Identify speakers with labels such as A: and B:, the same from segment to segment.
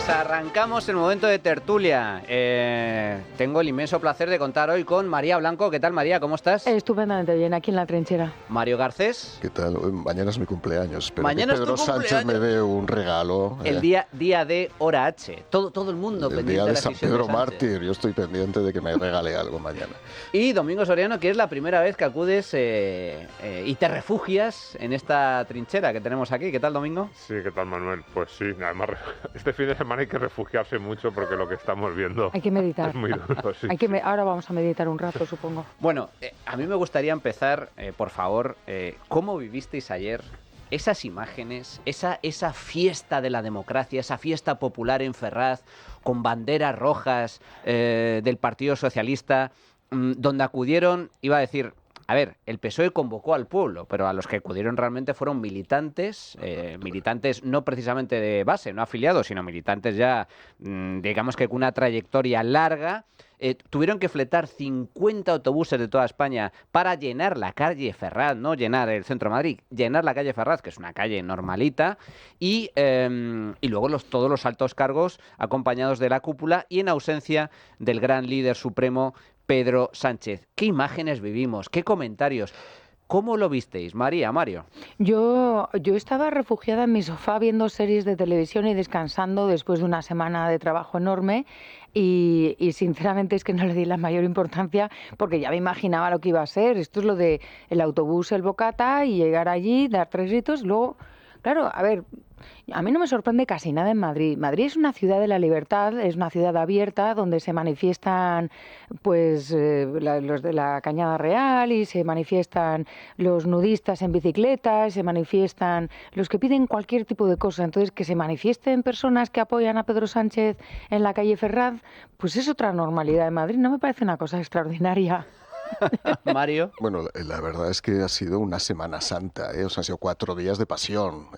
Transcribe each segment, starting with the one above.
A: Pues arrancamos el momento de tertulia. Tengo el inmenso placer de contar hoy con María Blanco. ¿Qué tal, María? ¿Cómo estás?
B: Estupendamente bien, aquí en la trinchera.
A: Mario Garcés.
C: ¿Qué tal? Mañana es mi cumpleaños. Espero
A: Mañana
C: que Pedro
A: es tu
C: Sánchez
A: cumpleaños.
C: me dé un regalo.
A: El día de Hora H. Todo el mundo
C: El
A: pendiente
C: día
A: de
C: de
A: la
C: San
A: decisión
C: Pedro
A: de Sánchez.
C: Mártir. Yo estoy pendiente de que me regale algo mañana.
A: Y Domingo Soriano, que es la primera vez que acudes y te refugias en esta trinchera que tenemos aquí. ¿Qué tal, Domingo?
D: Sí, ¿qué tal, Manuel? Pues sí, además este fin de semana hay que refugiarse mucho porque lo que estamos viendo
B: Hay que meditar.
D: es muy duro. Sí,
B: Ahora vamos a meditar un rato, supongo.
A: Bueno, a mí me gustaría empezar, por favor, ¿cómo vivisteis ayer esas imágenes, esa fiesta de la democracia, esa fiesta popular en Ferraz, con banderas rojas del Partido Socialista, donde acudieron, iba a decir... A ver, el PSOE convocó al pueblo, pero a los que acudieron realmente fueron militantes, militantes no precisamente de base, no afiliados, sino militantes ya, digamos que con una trayectoria larga. Tuvieron que fletar 50 autobuses de toda España para llenar la calle Ferraz, no llenar el centro de Madrid, llenar la calle Ferraz, que es una calle normalita, y luego todos los altos cargos acompañados de la cúpula y en ausencia del gran líder supremo Pedro Sánchez. ¿Qué imágenes vivimos? ¿Qué comentarios? ¿Cómo lo visteis, María, Mario?
B: Yo estaba refugiada en mi sofá viendo series de televisión y descansando después de una semana de trabajo enorme y sinceramente es que no le di la mayor importancia porque ya me imaginaba lo que iba a ser. Esto es lo de el autobús, el bocata y llegar allí, dar 3 gritos, luego... Claro, a ver, a mí no me sorprende casi nada en Madrid. Madrid es una ciudad de la libertad, es una ciudad abierta donde se manifiestan pues los de la Cañada Real y se manifiestan los nudistas en bicicletas, se manifiestan los que piden cualquier tipo de cosa. Entonces, que se manifiesten personas que apoyan a Pedro Sánchez en la calle Ferraz, pues es otra normalidad en Madrid. No me parece una cosa extraordinaria.
A: Mario.
C: Bueno, la verdad es que ha sido una Semana Santa, o sea, han sido 4 días de pasión,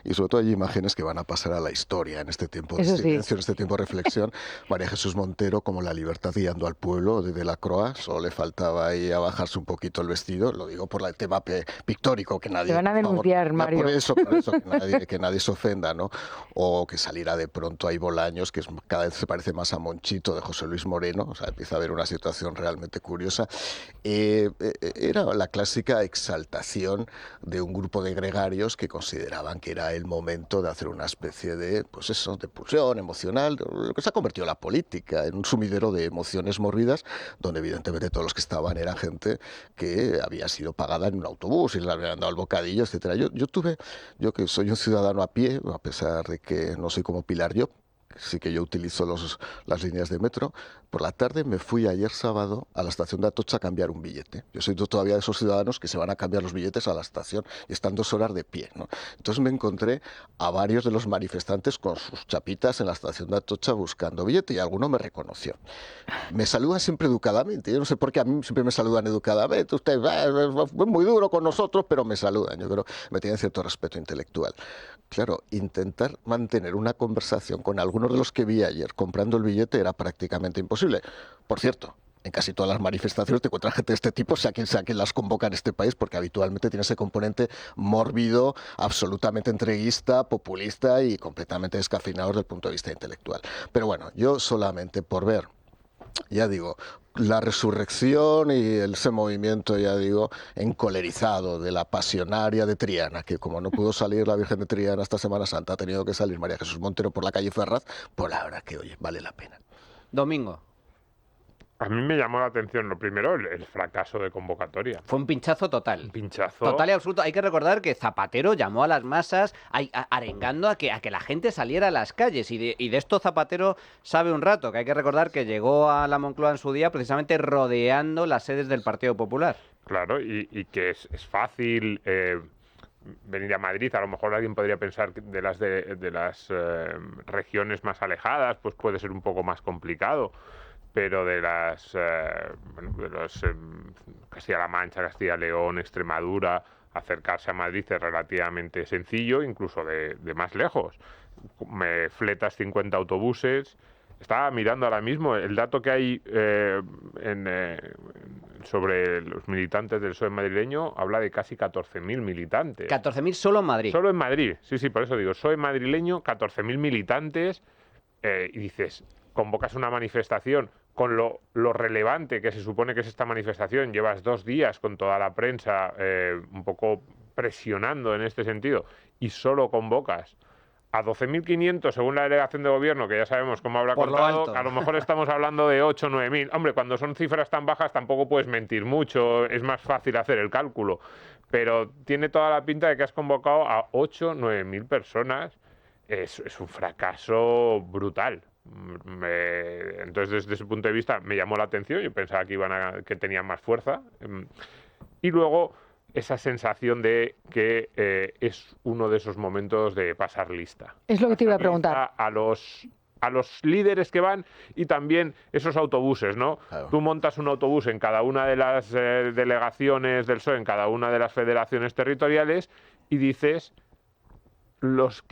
C: y sobre todo hay imágenes que van a pasar a la historia en este tiempo de
B: Eso sí.
C: silencio, en este tiempo de reflexión. María Jesús Montero como la libertad guiando al pueblo de la Croa, solo le faltaba ahí a bajarse un poquito el vestido, lo digo por el tema pictórico, que nadie...
B: Te van a denunciar, Mario.
C: Por eso, que nadie se ofenda, ¿no? O que saliera de pronto ahí Bolaños, que cada vez se parece más a Monchito de José Luis Moreno, o sea, empieza a haber una situación realmente curiosa. Era la clásica exaltación de un grupo de gregarios que consideraban que era el momento de hacer una especie de, pues eso, de pulsión emocional, lo que se ha convertido la política en un sumidero de emociones morbidas, donde evidentemente todos los que estaban eran gente que había sido pagada en un autobús y le habían dado el bocadillo, etcétera. Yo que soy un ciudadano a pie, a pesar de que no soy como Pilar Llop, sí que yo utilizo las líneas de metro. Por la tarde me fui ayer sábado a la estación de Atocha a cambiar un billete. Yo soy todavía de esos ciudadanos que se van a cambiar los billetes a la estación y están 2 horas de pie, ¿no? Entonces me encontré a varios de los manifestantes con sus chapitas en la estación de Atocha buscando billete y alguno me reconoció. Me saludan siempre educadamente. Yo no sé por qué a mí siempre me saludan educadamente. Usted es muy duro con nosotros, pero me saludan. Yo creo que me tienen cierto respeto intelectual. Claro, intentar mantener una conversación con algunos de los que vi ayer comprando el billete era prácticamente imposible. Por cierto, en casi todas las manifestaciones te encuentras gente de este tipo, sea quien las convoca en este país, porque habitualmente tiene ese componente mórbido, absolutamente entreguista, populista y completamente descafeinado desde el punto de vista intelectual. Pero bueno, yo solamente por ver, ya digo, la resurrección y ese movimiento, ya digo, encolerizado de la pasionaria de Triana, que como no pudo salir la Virgen de Triana esta Semana Santa, ha tenido que salir María Jesús Montero por la calle Ferraz, pues la verdad que, oye, vale la pena.
A: Domingo.
D: A mí me llamó la atención, lo primero, el fracaso de convocatoria.
A: Fue un pinchazo total.
D: Un pinchazo.
A: Total y absoluto. Hay que recordar que Zapatero llamó a las masas arengando a que la gente saliera a las calles. Y de esto Zapatero sabe un rato, que hay que recordar que llegó a la Moncloa en su día precisamente rodeando las sedes del Partido Popular.
D: Claro, y que es fácil venir a Madrid. A lo mejor alguien podría pensar que de las regiones más alejadas, pues puede ser un poco más complicado. Pero de los Castilla-La Mancha, Castilla-León, Extremadura, acercarse a Madrid es relativamente sencillo, incluso de más lejos. Me fletas 50 autobuses. Estaba mirando ahora mismo el dato que hay sobre los militantes del PSOE madrileño, habla de casi 14.000 militantes.
A: 14.000 solo en Madrid.
D: Solo en Madrid, sí, por eso digo, PSOE madrileño, 14.000 militantes. y dices, convocas una manifestación con lo relevante que se supone que es esta manifestación, llevas 2 días con toda la prensa un poco presionando en este sentido, y solo convocas a 12.500 según la delegación de gobierno, que ya sabemos cómo habrá
A: Por lo
D: contado,
A: alto.
D: a lo mejor estamos hablando de 8 o 9.000. Hombre, cuando son cifras tan bajas tampoco puedes mentir mucho, es más fácil hacer el cálculo, pero tiene toda la pinta de que has convocado a 8 o 9.000 personas. Es un fracaso brutal. Entonces, desde ese punto de vista, me llamó la atención. Yo pensaba que tenían más fuerza. Y luego, esa sensación de que es uno de esos momentos de pasar lista.
B: Es lo que te iba a preguntar.
D: A los líderes que van, y también esos autobuses, ¿no?
C: Claro.
D: Tú montas un autobús en cada una de las delegaciones del PSOE, en cada una de las federaciones territoriales, y dices los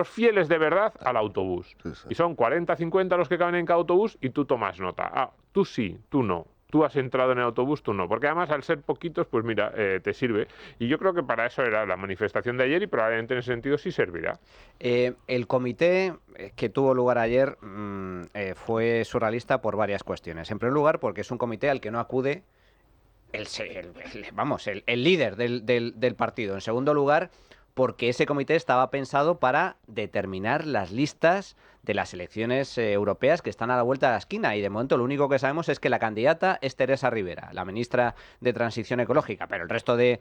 D: fieles de verdad al autobús.
C: Sí, sí.
D: Y son 40, 50 los que caben en cada autobús, y tú tomas nota. Ah, tú sí, tú no. Tú has entrado en el autobús, tú no. Porque además, al ser poquitos, pues mira, te sirve. Y yo creo que para eso era la manifestación de ayer, y probablemente en ese sentido sí servirá.
A: El comité que tuvo lugar ayer fue surrealista por varias cuestiones. En primer lugar, porque es un comité al que no acude el líder del partido. En segundo lugar, porque ese comité estaba pensado para determinar las listas de las elecciones europeas que están a la vuelta de la esquina, y de momento lo único que sabemos es que la candidata es Teresa Rivera, la ministra de Transición Ecológica, pero el resto de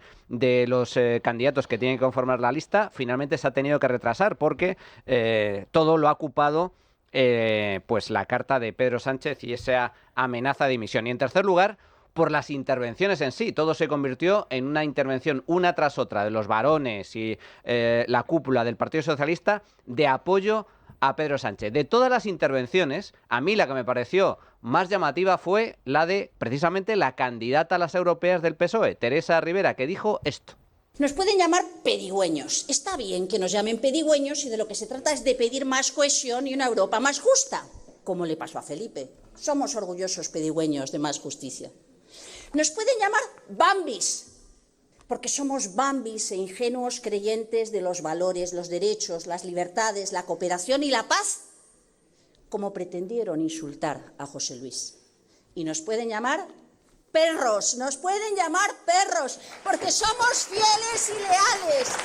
A: los candidatos que tienen que conformar la lista finalmente se ha tenido que retrasar porque todo lo ha ocupado pues la carta de Pedro Sánchez y esa amenaza de dimisión. Y en tercer lugar, por las intervenciones en sí. Todo se convirtió en una intervención una tras otra de los varones y la cúpula del Partido Socialista de apoyo a Pedro Sánchez. De todas las intervenciones, a mí la que me pareció más llamativa fue la de, precisamente, la candidata a las europeas del PSOE, Teresa Rivera, que dijo esto.
E: Nos pueden llamar pedigüeños. Está bien que nos llamen pedigüeños, y de lo que se trata es de pedir más cohesión y una Europa más justa, como le pasó a Felipe. Somos orgullosos pedigüeños de más justicia. Nos pueden llamar bambis, porque somos bambis e ingenuos creyentes de los valores, los derechos, las libertades, la cooperación y la paz, como pretendieron insultar a José Luis. Y nos pueden llamar perros, porque somos fieles y leales.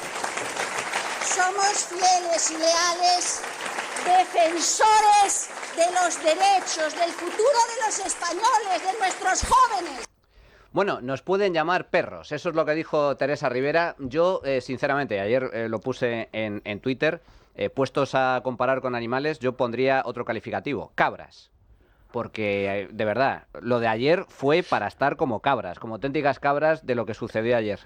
E: Somos fieles y leales, defensores de los derechos, del futuro de los españoles, de nuestros jóvenes.
A: Bueno, nos pueden llamar perros, eso es lo que dijo Teresa Rivera. Yo, sinceramente, ayer lo puse en Twitter, puestos a comparar con animales, yo pondría otro calificativo, cabras. Porque, de verdad, lo de ayer fue para estar como cabras, como auténticas cabras de lo que sucedió ayer.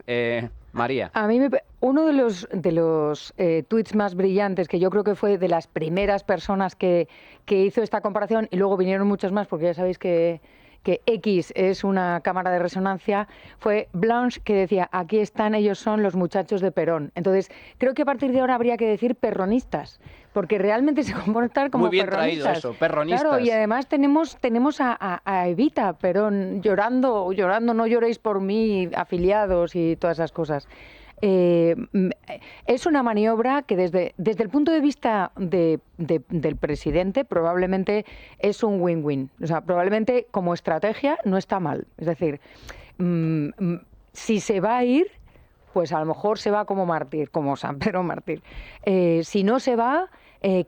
A: María.
B: A mí uno de los tuits más brillantes, que yo creo que fue de las primeras personas que hizo esta comparación, y luego vinieron muchos más, porque ya sabéis que X es una cámara de resonancia, fue Blanche, que decía, aquí están, ellos son los muchachos de Perón. Entonces, creo que a partir de ahora habría que decir perronistas, porque realmente se comportan como
A: muy bien
B: perronistas.
A: Traído eso, perronistas.
B: Claro, y además tenemos a Evita Perón llorando, no lloréis por mí, afiliados y todas esas cosas. Es una maniobra que desde el punto de vista del presidente probablemente es un win-win. O sea, probablemente como estrategia no está mal. Es decir, si se va a ir, pues a lo mejor se va como mártir, como San Pedro mártir. Si no se va,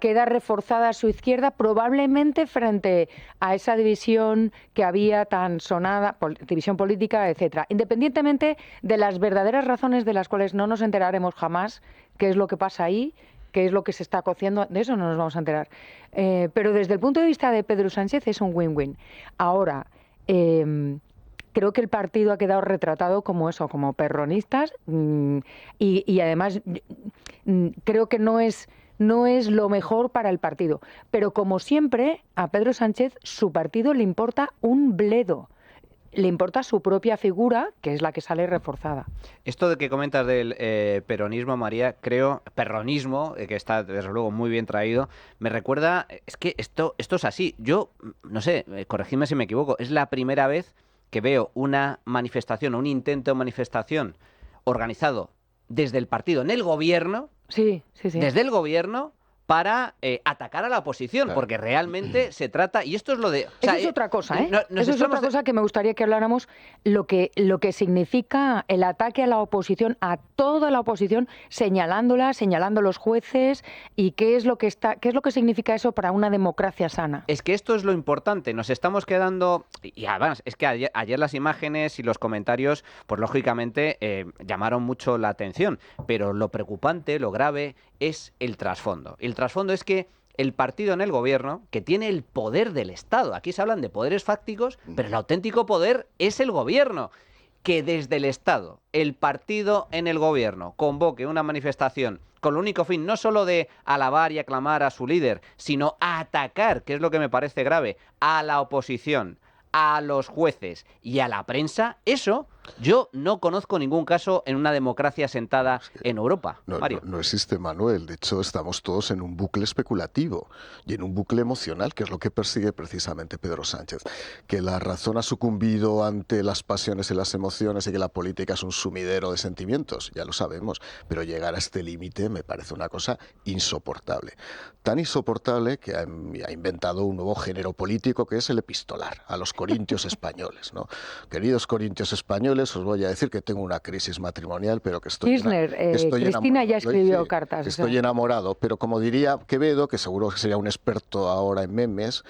B: queda reforzada a su izquierda, probablemente frente a esa división que había tan sonada, división política, etcétera. Independientemente de las verdaderas razones de las cuales no nos enteraremos jamás, qué es lo que pasa ahí, qué es lo que se está cociendo, de eso no nos vamos a enterar. Pero desde el punto de vista de Pedro Sánchez es un win-win. Ahora, creo que el partido ha quedado retratado como eso, como perronistas, y además creo que no es lo mejor para el partido. Pero como siempre, a Pedro Sánchez su partido le importa un bledo. Le importa su propia figura, que es la que sale reforzada.
A: Esto de que comentas del peronismo, María, perronismo, que está desde luego muy bien traído, me recuerda, es que esto es así. Yo, no sé, corregidme si me equivoco, es la primera vez que veo una manifestación o un intento de manifestación organizado desde el partido en el gobierno,
B: sí.
A: desde el gobierno, para atacar a la oposición,
C: Claro.
A: porque realmente se trata, y esto es lo de... o
B: Eso
A: sea,
B: es otra cosa, ¿eh?
A: nos
B: Eso es
A: estamos
B: otra cosa que me gustaría que habláramos, lo que significa el ataque a la oposición, a toda la oposición, señalándola, señalando los jueces, y qué es lo que significa eso para una democracia sana.
A: Es que esto es lo importante, nos estamos quedando, y además es que ayer las imágenes y los comentarios, pues lógicamente llamaron mucho la atención, pero lo preocupante, lo grave, es el trasfondo. El trasfondo es que el partido en el gobierno, que tiene el poder del Estado, aquí se hablan de poderes fácticos, pero el auténtico poder es el gobierno, que desde el Estado, el partido en el gobierno, convoque una manifestación con el único fin no solo de alabar y aclamar a su líder, sino a atacar, que es lo que me parece grave, a la oposición, a los jueces y a la prensa, eso yo no conozco ningún caso en una democracia asentada en Europa. Mario.
C: No existe, Manuel. De hecho, estamos todos en un bucle especulativo y en un bucle emocional, que es lo que persigue precisamente Pedro Sánchez. Que la razón ha sucumbido ante las pasiones y las emociones y que la política es un sumidero de sentimientos, ya lo sabemos, pero llegar a este límite me parece una cosa insoportable. Tan insoportable que ha inventado un nuevo género político que es el epistolar, a los corintios españoles, ¿no? Queridos corintios españoles, os voy a decir que tengo una crisis matrimonial, pero que estoy
B: Cristina ya escribió
C: sí,
B: cartas.
C: Que estoy enamorado, pero como diría Quevedo, que seguro que sería un experto ahora en memes,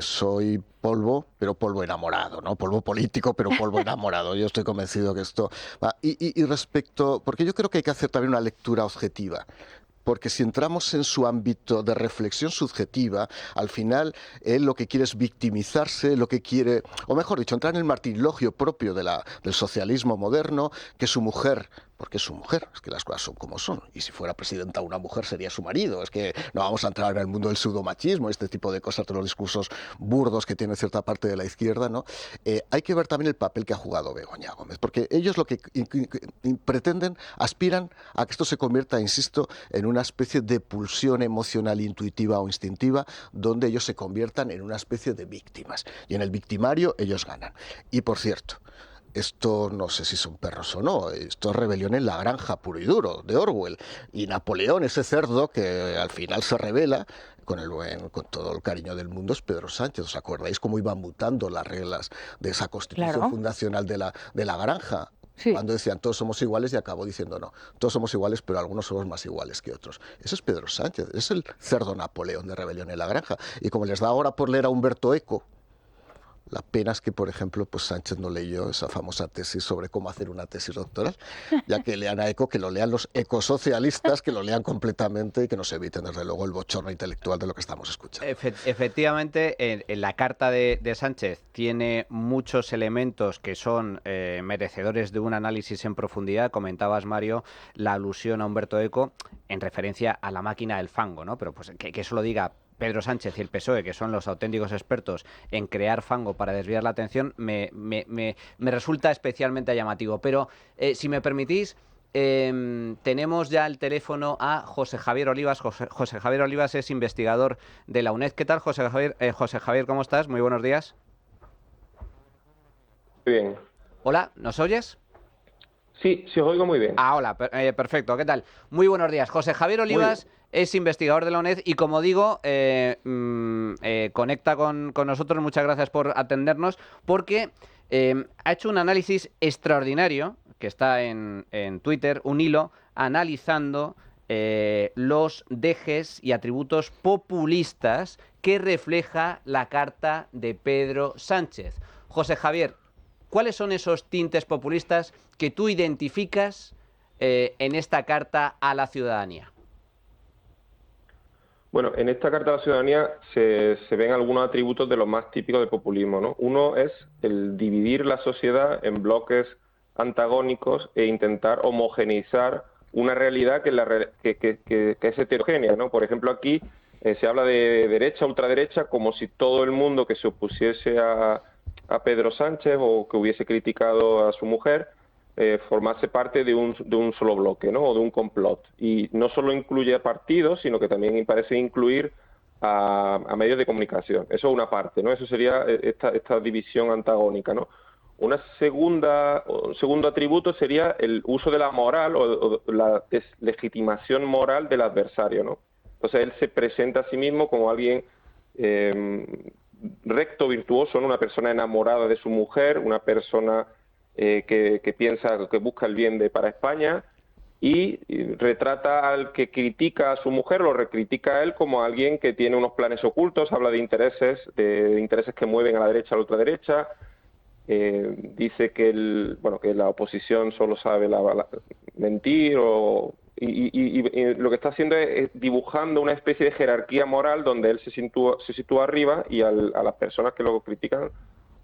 C: soy polvo, pero polvo enamorado, ¿no? Polvo político, pero polvo enamorado. Yo estoy convencido que esto va. Y respecto, porque yo creo que hay que hacer también una lectura objetiva. Porque si entramos en su ámbito de reflexión subjetiva, al final él lo que quiere es victimizarse, lo que quiere, o mejor dicho, entrar en el martirologio propio del socialismo moderno, que su mujer, porque es su mujer, es que las cosas son como son, y si fuera presidenta una mujer sería su marido, es que no vamos a entrar en el mundo del pseudomachismo, este tipo de cosas, todos los discursos burdos que tiene cierta parte de la izquierda, ¿no? Hay que ver también el papel que ha jugado Begoña Gómez, porque ellos lo que pretenden, aspiran a que esto se convierta, insisto, en una especie de pulsión emocional, intuitiva o instintiva, donde ellos se conviertan en una especie de víctimas, y en el victimario ellos ganan. Y por cierto, esto no sé si son perros o no, esto es rebelión en la granja puro y duro, de Orwell. Y Napoleón, ese cerdo que al final se rebela, con todo el cariño del mundo, es Pedro Sánchez. ¿Os acordáis cómo iban mutando las reglas de esa constitución fundacional de la granja? Sí. Cuando decían todos somos iguales y acabó diciendo no, todos somos iguales pero algunos somos más iguales que otros. Ese es Pedro Sánchez, es el cerdo Napoleón de Rebelión en la Granja. Y como les da ahora por leer a Humberto Eco, la pena es que, por ejemplo, pues Sánchez no leyó esa famosa tesis sobre cómo hacer una tesis doctoral, ya que lean a Eco, que lo lean los ecosocialistas, que lo lean completamente y que nos eviten, desde luego, el bochorno intelectual de lo que estamos escuchando.
A: Efectivamente, en la carta de Sánchez tiene muchos elementos que son merecedores de un análisis en profundidad. Comentabas, Mario, la alusión a Humberto Eco en referencia a la máquina del fango, ¿no? Pero pues que eso lo diga Pedro Sánchez y el PSOE, que son los auténticos expertos en crear fango para desviar la atención, me resulta especialmente llamativo. Pero, si me permitís, tenemos ya el teléfono a José Javier Olivas. José Javier Olivas es investigador de la UNED. ¿Qué tal, José Javier? José Javier, ¿cómo estás? Muy buenos días.
F: Bien.
A: Hola, ¿nos oyes?
F: Sí, os oigo muy bien.
A: Hola, perfecto. ¿Qué tal? Muy buenos días. José Javier Olivas es investigador de la UNED y, como digo, conecta con nosotros. Muchas gracias por atendernos, porque ha hecho un análisis extraordinario, que está en Twitter, un hilo analizando los dejes y atributos populistas que refleja la carta de Pedro Sánchez. José Javier, ¿cuáles son esos tintes populistas que tú identificas en esta carta a la ciudadanía?
F: Bueno, en esta carta a la ciudadanía se ven algunos atributos de los más típicos del populismo, ¿no? Uno es el dividir la sociedad en bloques antagónicos e intentar homogeneizar una realidad que es heterogénea, ¿no? Por ejemplo, aquí se habla de derecha, ultraderecha, como si todo el mundo que se opusiese a Pedro Sánchez o que hubiese criticado a su mujer formase parte de un solo bloque, ¿no? O de un complot. Y no solo incluye a partidos, sino que también parece incluir a medios de comunicación. Eso es una parte, ¿no? Eso sería esta división antagónica, ¿no? Un segundo atributo sería el uso de la moral o la deslegitimación moral del adversario, ¿no? Entonces él se presenta a sí mismo como alguien recto, virtuoso, ¿no? Una persona enamorada de su mujer, una persona que piensa, que busca el bien para España, y retrata al que critica a su mujer, lo recritica a él como alguien que tiene unos planes ocultos, habla de intereses que mueven a la derecha a la ultraderecha, dice que que la oposición solo sabe mentir, y lo que está haciendo es dibujando una especie de jerarquía moral donde él se sitúa arriba y a las personas que lo critican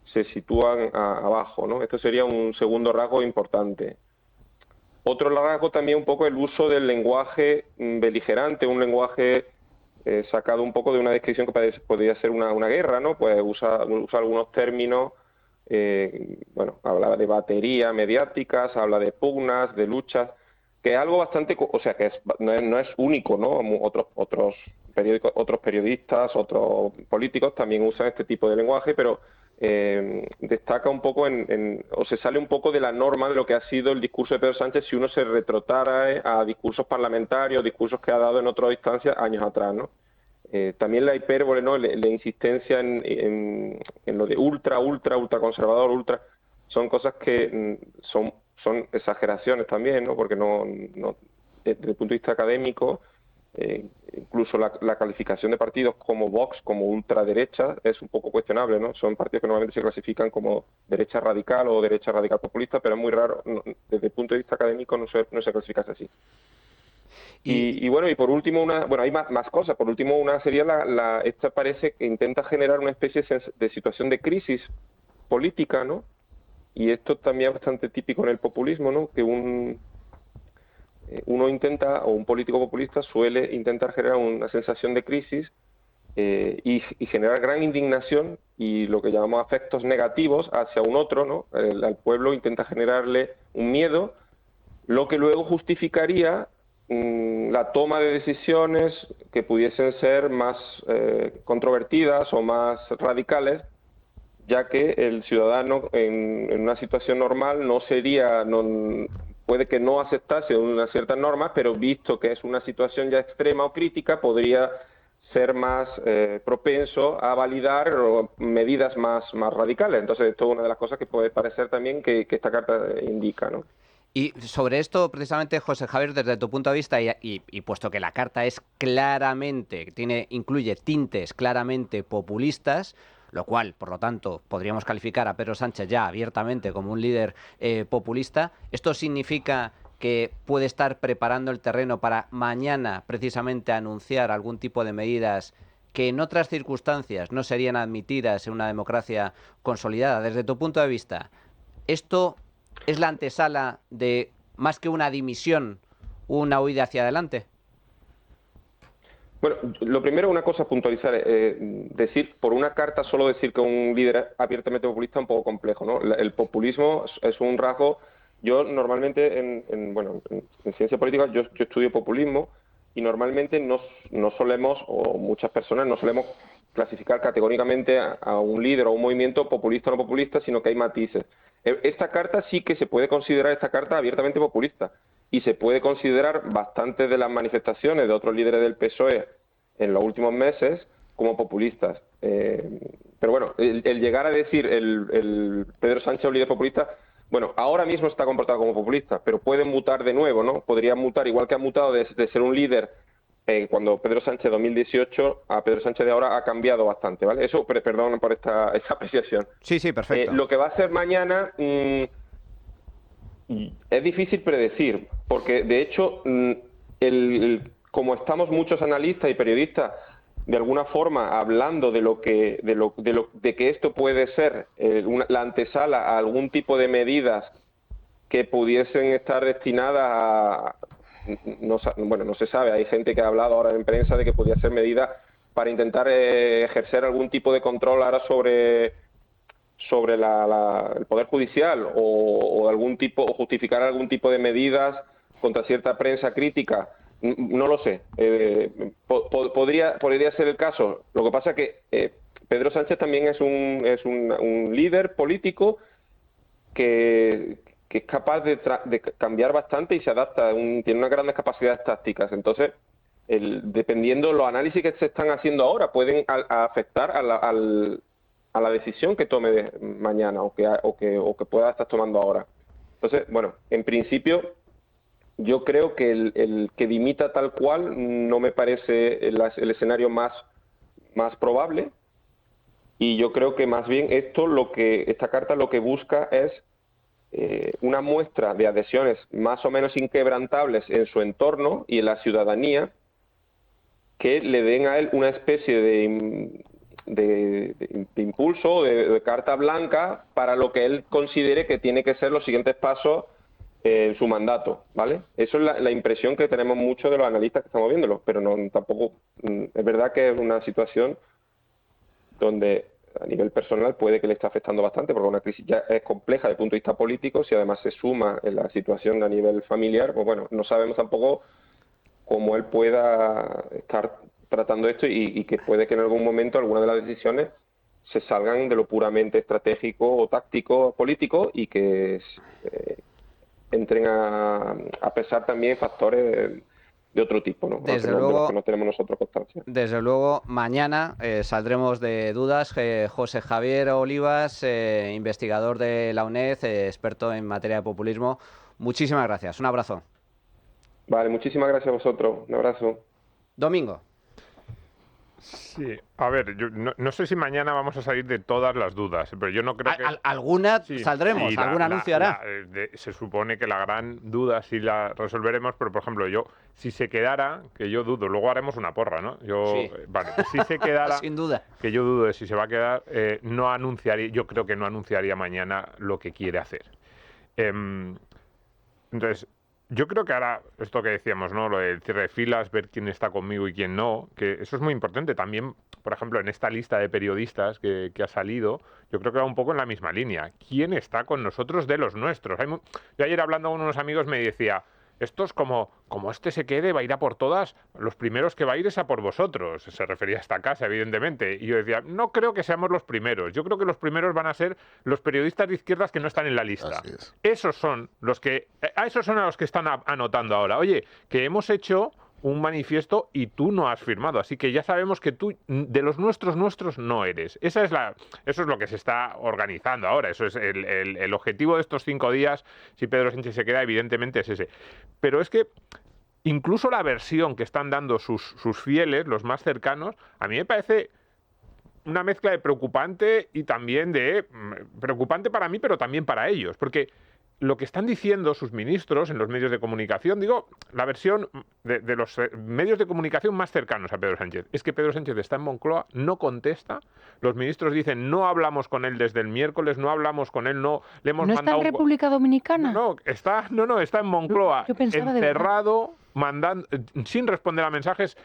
F: se sitúan abajo, ¿no? Esto sería un segundo rasgo importante. Otro rasgo también un poco el uso del lenguaje beligerante, un lenguaje sacado un poco de una descripción que podría ser una guerra, ¿no? Pues usa algunos términos, habla de batería mediáticas, habla de pugnas, de luchas, que es algo bastante, o sea, que no es único, ¿no? Otros periodistas, otros políticos también usan este tipo de lenguaje, pero destaca un poco o se sale un poco de la norma de lo que ha sido el discurso de Pedro Sánchez si uno se retrotara a discursos parlamentarios, discursos que ha dado en otras instancias años atrás, ¿no? También la hipérbole, ¿no? La insistencia en lo de ultra conservador, son cosas que son exageraciones también, ¿no? Porque no desde el punto de vista académico, incluso la calificación de partidos como Vox, como ultraderecha, es un poco cuestionable, ¿no? Son partidos que normalmente se clasifican como derecha radical o derecha radical populista, pero es muy raro, desde el punto de vista académico no se clasifica así. Y por último, hay más cosas. Por último, una sería esta parece que intenta generar una especie de situación de crisis política, ¿no? Y esto también es bastante típico en el populismo, ¿no? Que uno intenta, o un político populista suele intentar generar una sensación de crisis y generar gran indignación y lo que llamamos afectos negativos hacia un otro, ¿no? Al pueblo intenta generarle un miedo, lo que luego justificaría la toma de decisiones que pudiesen ser más controvertidas o más radicales, ya que el ciudadano en una situación normal puede que no aceptase unas ciertas normas, pero visto que es una situación ya extrema o crítica, podría ser más propenso a validar medidas más radicales. Entonces, esto es una de las cosas que puede parecer también que esta carta indica, ¿no?
A: Y sobre esto, precisamente, José Javier, desde tu punto de vista, y puesto que la carta es claramente, incluye tintes claramente populistas, lo cual, por lo tanto, podríamos calificar a Pedro Sánchez ya abiertamente como un líder populista, ¿esto significa que puede estar preparando el terreno para mañana precisamente anunciar algún tipo de medidas que en otras circunstancias no serían admitidas en una democracia consolidada? Desde tu punto de vista, ¿esto es la antesala de, más que una dimisión, una huida hacia adelante?
F: Bueno, lo primero, una cosa a puntualizar, decir, por una carta solo decir que un líder es abiertamente populista es un poco complejo, ¿no? El populismo es un rasgo. Yo normalmente en ciencia política yo estudio populismo y normalmente no solemos, o muchas personas no solemos clasificar categóricamente a un líder o a un movimiento populista o no populista, sino que hay matices. Esta carta sí que se puede considerar abiertamente populista. Y se puede considerar bastantes de las manifestaciones de otros líderes del PSOE en los últimos meses como populistas. Pero bueno, el llegar a decir el Pedro Sánchez un líder populista, bueno, ahora mismo está comportado como populista, pero puede mutar de nuevo, ¿no? Podría mutar, igual que ha mutado de ser un líder cuando Pedro Sánchez 2018 a Pedro Sánchez de ahora ha cambiado bastante, ¿vale? Eso, perdón por esta apreciación.
A: Sí, perfecto.
F: Lo que va a hacer mañana es difícil predecir, porque de hecho, como estamos muchos analistas y periodistas de alguna forma hablando de que esto puede ser la antesala a algún tipo de medidas que pudiesen estar destinadas a, no se sabe, hay gente que ha hablado ahora en prensa de que podía ser medidas para intentar ejercer algún tipo de control ahora sobre el Poder Judicial o algún tipo, o justificar algún tipo de medidas contra cierta prensa crítica. No lo sé. Podría ser el caso. Lo que pasa es que Pedro Sánchez también es un líder político que es capaz de cambiar bastante y se adapta, tiene unas grandes capacidades tácticas. Entonces, dependiendo de los análisis que se están haciendo ahora, pueden afectar a la decisión que tome mañana o que pueda estar tomando ahora. Entonces, bueno, en principio yo creo que el que dimita tal cual no me parece el escenario más probable, y yo creo que más bien esta carta lo que busca es una muestra de adhesiones más o menos inquebrantables en su entorno y en la ciudadanía, que le den a él una especie de impulso, de carta blanca para lo que él considere que tiene que ser los siguientes pasos en su mandato, ¿vale? Eso es la impresión que tenemos muchos de los analistas que estamos viéndolo, pero tampoco es verdad que es una situación donde a nivel personal puede que le esté afectando bastante, porque una crisis ya es compleja desde el punto de vista político. Si además se suma en la situación a nivel familiar, pues bueno, no sabemos tampoco cómo él pueda estar tratando esto, y que puede que en algún momento algunas de las decisiones se salgan de lo puramente estratégico o táctico político, y que entren a pesar también factores de otro tipo, ¿no?
A: Desde
F: de
A: luego,
F: los que no tenemos nosotros constancia.
A: Desde luego, mañana saldremos de dudas. José Javier Olivas, investigador de la UNED, experto en materia de populismo. Muchísimas gracias. Un abrazo.
F: Vale, muchísimas gracias a vosotros. Un abrazo.
A: Domingo.
D: Sí, a ver, yo no sé si mañana vamos a salir de todas las dudas, pero yo no creo que...
A: ¿Alguna
D: Sí,
A: saldremos?
D: sí,
A: ¿Algún anuncio hará?
D: Se supone que la gran duda sí la resolveremos, pero por ejemplo, si se quedara, que yo dudo, luego haremos una porra, ¿no?
A: Sí.
D: Vale, si se quedara...
A: Sin duda.
D: Que yo dudo de si se va a quedar, no anunciaría, yo creo que no anunciaría mañana lo que quiere hacer. Entonces, yo creo que ahora, esto que decíamos, ¿no? Lo del cierre de filas, ver quién está conmigo y quién no, que eso es muy importante. También, por ejemplo, en esta lista de periodistas que ha salido, yo creo que va un poco en la misma línea. ¿Quién está con nosotros de los nuestros? Yo ayer hablando con unos amigos me decía, esto es como este se quede, va a ir a por todas, los primeros que va a ir es a por vosotros. Se refería a esta casa, evidentemente. Y yo decía, no creo que seamos los primeros. Yo creo que los primeros van a ser los periodistas de izquierdas que no están en la lista. Esos son a los que están anotando ahora. Oye, que hemos hecho un manifiesto y tú no has firmado, así que ya sabemos que tú de los nuestros no eres. Eso es lo que se está organizando ahora. Eso es el objetivo de estos 5 días. Si Pedro Sánchez se queda, evidentemente es ese. Pero es que incluso la versión que están dando sus fieles, los más cercanos, a mí me parece una mezcla de preocupante y también de preocupante para mí, pero también para ellos, porque lo que están diciendo sus ministros en los medios de comunicación, digo, la versión de los medios de comunicación más cercanos a Pedro Sánchez, es que Pedro Sánchez está en Moncloa, no contesta, los ministros dicen, no hablamos con él desde el miércoles, no hablamos con él, no le hemos mandado...
B: ¿No está en República Dominicana?
D: No, está en Moncloa,
B: yo pensaba
D: encerrado, mandando, sin responder a mensajes.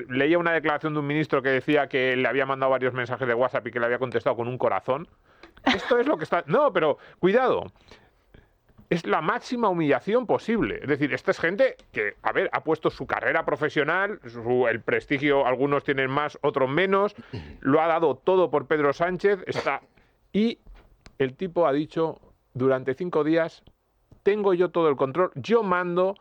D: Leía una declaración de un ministro que decía que le había mandado varios mensajes de WhatsApp y que le había contestado con un corazón. Esto es lo que está... No, pero cuidado. Es la máxima humillación posible. Es decir, esta es gente que, ha puesto su carrera profesional, el prestigio, algunos tienen más, otros menos, lo ha dado todo por Pedro Sánchez, y el tipo ha dicho, durante 5 días, tengo yo todo el control, yo mando.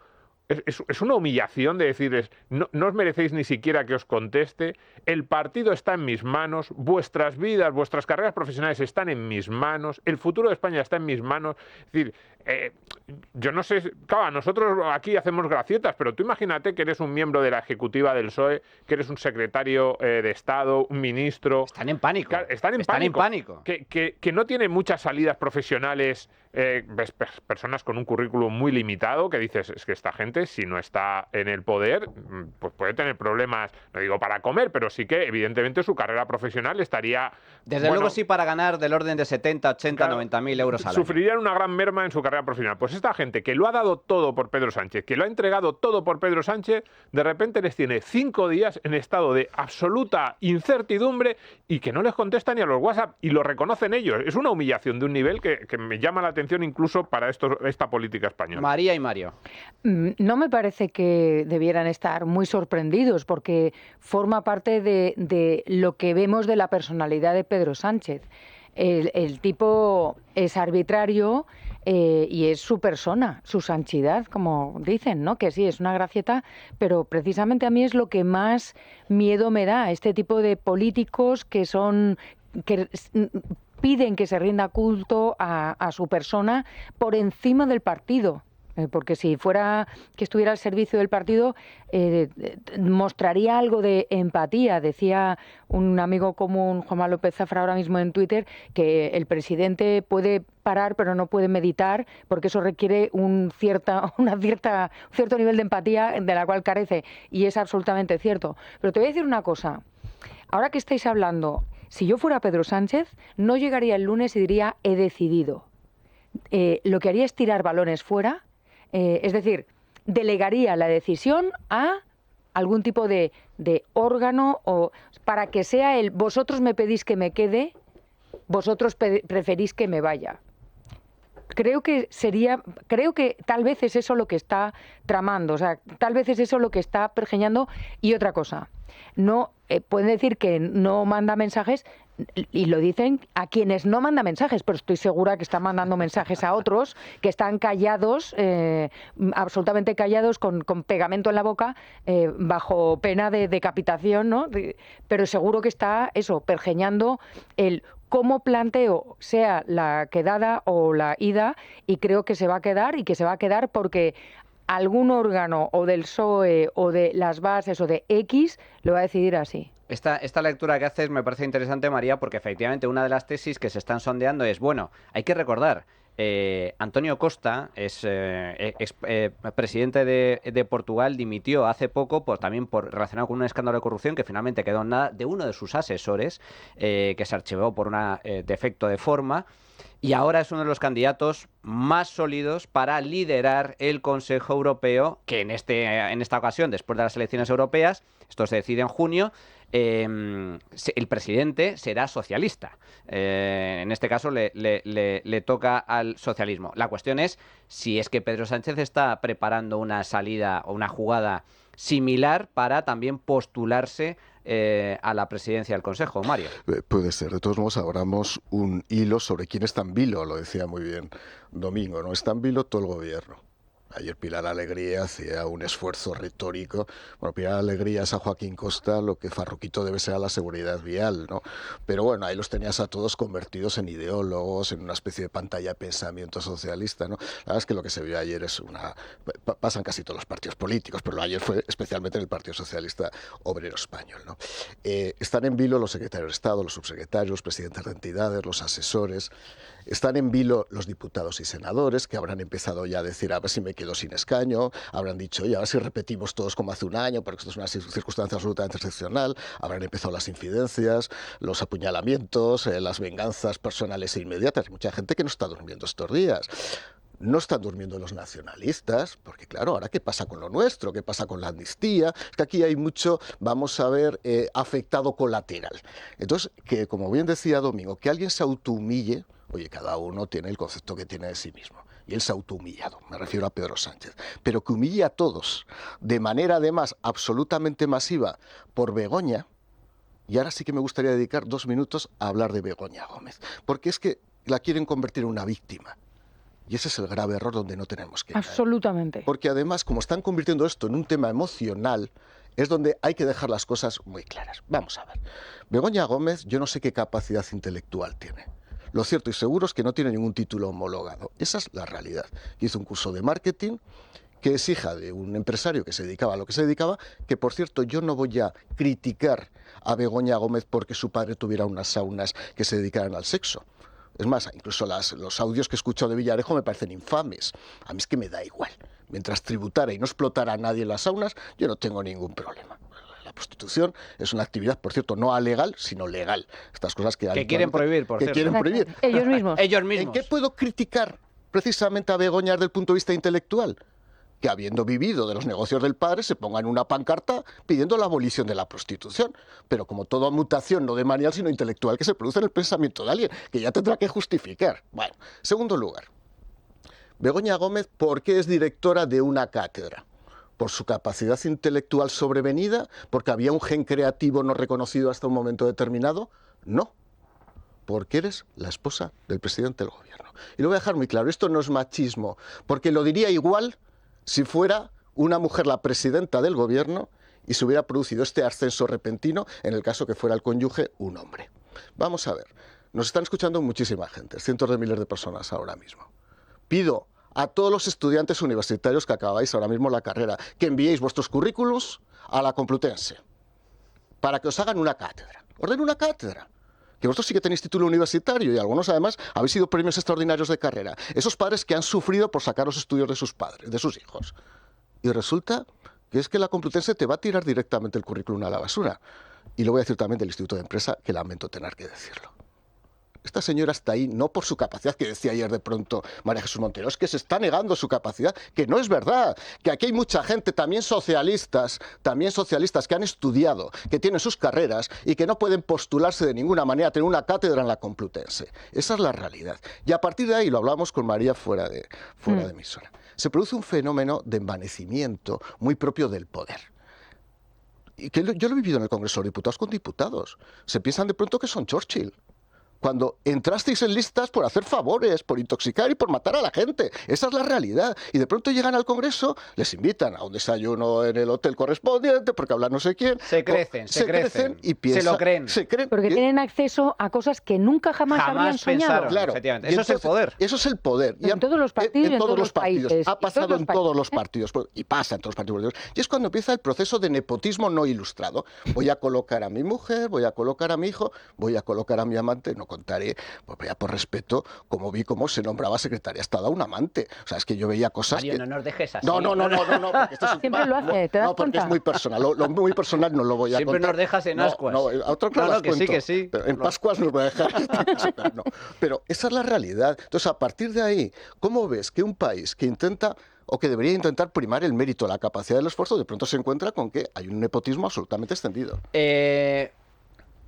D: Es una humillación de decirles, no os merecéis ni siquiera que os conteste, el partido está en mis manos, vuestras vidas, vuestras carreras profesionales están en mis manos, el futuro de España está en mis manos. Es decir, yo no sé, claro, nosotros aquí hacemos gracietas, pero tú imagínate que eres un miembro de la ejecutiva del PSOE, que eres un secretario de Estado, un ministro.
A: Están en pánico.
D: Claro, están en pánico. Que no tienen muchas salidas profesionales, ves personas con un currículum muy limitado, que dices, es que esta gente, si no está en el poder, pues puede tener problemas, no digo para comer, pero sí que evidentemente su carrera profesional estaría...
A: Desde luego sí, para ganar del orden de 70, 80, claro, 90.000 euros al año.
D: Sufrirían una gran merma en su carrera profesional. Pues esta gente que lo ha dado todo por Pedro Sánchez, que lo ha entregado todo por Pedro Sánchez, de repente les tiene 5 días en estado de absoluta incertidumbre y que no les contesta ni a los WhatsApp, y lo reconocen ellos. Es una humillación de un nivel que me llama la atención incluso para esta política española.
A: María y Mario.
B: No me parece que debieran estar muy sorprendidos, porque forma parte de lo que vemos de la personalidad de Pedro Sánchez. el tipo es arbitrario y es su persona, su sanchidad, como dicen, ¿no? Que sí, es una gracieta, pero precisamente a mí es lo que más miedo me da, este tipo de políticos que piden que se rinda culto a su persona por encima del partido. Porque si fuera que estuviera al servicio del partido, mostraría algo de empatía. Decía un amigo común, Juanma López Zafra, ahora mismo en Twitter, que el presidente puede parar pero no puede meditar, porque eso requiere un cierto nivel de empatía de la cual carece. Y es absolutamente cierto. Pero te voy a decir una cosa. Ahora que estáis hablando, si yo fuera Pedro Sánchez, no llegaría el lunes y diría, he decidido. Lo que haría es tirar balones fuera. Es decir, delegaría la decisión a algún tipo de órgano o para que sea vosotros me pedís que me quede, vosotros preferís que me vaya. Creo que tal vez es eso lo que está tramando, o sea, tal vez es eso lo que está pergeñando. Y otra cosa, no pueden decir que no manda mensajes y lo dicen a quienes no manda mensajes, pero estoy segura que están mandando mensajes a otros que están callados, absolutamente callados, con pegamento en la boca, bajo pena de decapitación, ¿no? Pero seguro que está eso, pergeñando el cómo planteo sea la quedada o la ida, y creo que se va a quedar, y que se va a quedar porque algún órgano o del PSOE o de las bases o de X lo va a decidir así.
A: Esta lectura que haces me parece interesante, María, porque efectivamente una de las tesis que se están sondeando es, bueno, hay que recordar, Antonio Costa es presidente de Portugal, dimitió hace poco también relacionado con un escándalo de corrupción que finalmente quedó en nada, de uno de sus asesores, que se archivó por un defecto de forma. Y ahora es uno de los candidatos más sólidos para liderar el Consejo Europeo, que en esta ocasión, después de las elecciones europeas, esto se decide en junio, el presidente será socialista. En este caso le toca al socialismo. La cuestión es si es que Pedro Sánchez está preparando una salida o una jugada similar para también postularse a la presidencia del Consejo. Mario.
C: Puede ser. De todos modos, abramos un hilo sobre quién es tan vilo, lo decía muy bien Domingo, ¿no? Es tan vilo todo el gobierno. Ayer Pilar Alegría hacía un esfuerzo retórico. Bueno, Pilar Alegría es a Joaquín Costa lo que Farruquito debe ser a la seguridad vial, ¿no? Pero bueno, ahí los tenías a todos convertidos en ideólogos, en una especie de pantalla de pensamiento socialista, ¿no? La verdad es que lo que se vio ayer es pasan casi todos los partidos políticos, pero ayer fue especialmente en el Partido Socialista Obrero Español, ¿no? Están en vilo los secretarios de Estado, los subsecretarios, los presidentes de entidades, los asesores. Están en vilo los diputados y senadores, que habrán empezado ya a decir, a ver si me quedo sin escaño, habrán dicho, y a ver si repetimos todos como hace un año, porque esto es una circunstancia absolutamente excepcional, habrán empezado las incidencias, los apuñalamientos, las venganzas personales e inmediatas. Hay mucha gente que no está durmiendo estos días. No están durmiendo los nacionalistas, porque claro, ahora ¿qué pasa con lo nuestro? ¿Qué pasa con la amnistía? Es que aquí hay mucho, vamos a ver, afectado colateral. Entonces, que como bien decía Domingo, que alguien se autohumille. Oye, cada uno tiene el concepto que tiene de sí mismo. Y él se ha autohumillado, me refiero a Pedro Sánchez. Pero que humille a todos, de manera además absolutamente masiva, por Begoña. Y ahora sí que me gustaría dedicar 2 minutos a hablar de Begoña Gómez. Porque es que la quieren convertir en una víctima. Y ese es el grave error donde no tenemos que caer.
B: Absolutamente.
C: Porque además, como están convirtiendo esto en un tema emocional, es donde hay que dejar las cosas muy claras. Vamos a ver. Begoña Gómez, yo no sé qué capacidad intelectual tiene. Lo cierto y seguro es que no tiene ningún título homologado. Esa es la realidad. Hizo un curso de marketing, que es hija de un empresario que se dedicaba a lo que se dedicaba, que por cierto yo no voy a criticar a Begoña Gómez porque su padre tuviera unas saunas que se dedicaran al sexo. Es más, incluso los audios que he escuchado de Villarejo me parecen infames. A mí es que me da igual. Mientras tributara y no explotara a nadie en las saunas, yo no tengo ningún problema. La prostitución es una actividad, por cierto, no alegal, sino legal. Estas cosas que
A: quieren prohibir, por cierto.
C: Quieren prohibir.
B: Ellos mismos.
A: Ellos mismos.
C: ¿En qué puedo criticar precisamente a Begoña desde el punto de vista intelectual? Que habiendo vivido de los negocios del padre se ponga en una pancarta pidiendo la abolición de la prostitución. Pero como toda mutación, no de manial sino intelectual, que se produce en el pensamiento de alguien, que ya tendrá que justificar. Bueno, segundo lugar, Begoña Gómez, ¿por qué es directora de una cátedra? ¿Por su capacidad intelectual sobrevenida? ¿Porque había un gen creativo no reconocido hasta un momento determinado? No. porque eres la esposa del presidente del gobierno. Y lo voy a dejar muy claro, esto no es machismo, porque lo diría igual si fuera una mujer la presidenta del gobierno y se hubiera producido este ascenso repentino en el caso que fuera el cónyuge un hombre. Vamos a ver, nos están escuchando muchísima gente, cientos de miles de personas ahora mismo. Pido a todos los estudiantes universitarios que acabáis ahora mismo la carrera que enviéis vuestros currículums a la Complutense para que os hagan una cátedra. Orden una cátedra. Que vosotros sí que tenéis título universitario y algunos además habéis sido premios extraordinarios de carrera. Esos padres que han sufrido por sacar los estudios de sus padres, de sus hijos. Y resulta que es que la Complutense te va a tirar directamente el currículum a la basura. Y lo voy a decir también del Instituto de Empresa, que lamento tener que decirlo. Esta señora está ahí no por su capacidad, que decía ayer de pronto María Jesús Montero, es que se está negando su capacidad, que no es verdad, que aquí hay mucha gente, también socialistas que han estudiado, que tienen sus carreras y que no pueden postularse de ninguna manera a tener una cátedra en la Complutense. Esa es la realidad. Y a partir de ahí, lo hablamos con María fuera de emisora, se produce un fenómeno de envanecimiento muy propio del poder. Y que yo lo he vivido en el Congreso de Diputados con diputados. Se piensan de pronto que son Churchill. Cuando entrasteis en listas por hacer favores, por intoxicar y por matar a la gente. Esa es la realidad. Y de pronto llegan al Congreso, les invitan a un desayuno en el hotel correspondiente, porque habla no sé quién.
A: Se crecen
C: y piensan,
A: se lo creen.
B: Porque tienen acceso a cosas que nunca jamás habrían soñado.
A: Pensaron,
C: claro,
A: efectivamente.
C: Eso
A: es el poder.
C: Eso es el poder.
B: En todos los partidos,
C: en todos los
B: países.
C: partidos. Ha pasado en todos los partidos. Y pasa en todos los partidos políticos. Y es cuando empieza el proceso de nepotismo no ilustrado. Voy a colocar a mi mujer, voy a colocar a mi hijo, voy a colocar a mi amante, no contaré. Pues ya por respeto, como vi cómo se nombraba secretaria de Estado a un amante. O sea, es que yo veía cosas
A: Mario,
C: que...
A: no nos dejes así.
C: No, porque esto es
B: Siempre lo hace, ¿te das
C: no, porque
B: cuenta?
C: es muy personal. Lo muy personal no lo voy a
A: Siempre
C: contar.
A: nos dejas en ascuas.
C: No, a otro claro las
A: que sí,
C: cuento.
A: que sí.
C: Pero en Pascuas nos voy a dejar. No. Pero esa es la realidad. Entonces, a partir de ahí, ¿cómo ves que un país que intenta o que debería intentar primar el mérito, la capacidad del esfuerzo, de pronto se encuentra con que hay un nepotismo absolutamente extendido?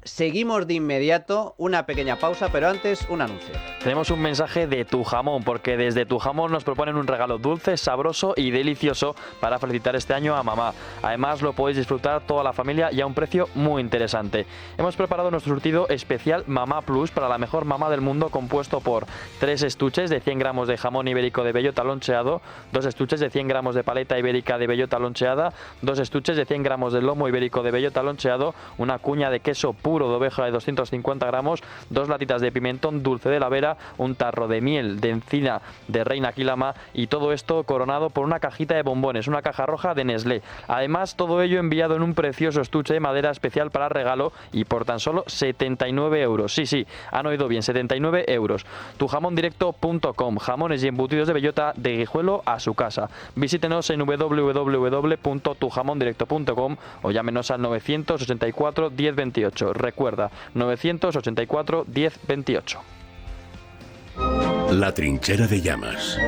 A: Seguimos de inmediato, una pequeña pausa, pero antes un anuncio.
G: Tenemos un mensaje de Tu Jamón, porque desde Tu Jamón nos proponen un regalo dulce, sabroso y delicioso para felicitar este año a mamá. Además lo podéis disfrutar toda la familia y a un precio muy interesante. Hemos preparado nuestro surtido especial Mamá Plus para la mejor mamá del mundo, compuesto por 3 estuches de 100 gramos de jamón ibérico de bellota loncheado, 2 estuches de 100 gramos de paleta ibérica de bellota loncheada, 2 estuches de 100 gramos de lomo ibérico de bellota loncheado, una cuña de queso puro de oveja de 250 gramos, 2 latitas de pimentón dulce de la Vera, un tarro de miel de encina de Reina Quilama y todo esto coronado por una cajita de bombones, una caja roja de Nestlé. Además, todo ello enviado en un precioso estuche de madera especial para regalo y por tan solo 79 euros. Sí, han oído bien, 79 euros. Tujamondirecto.com, jamones y embutidos de bellota de Guijuelo a su casa. Visítenos en www.tujamondirecto.com o llámenos al 984 1028. Recuerda, 984 1028.
H: La trinchera de llamas.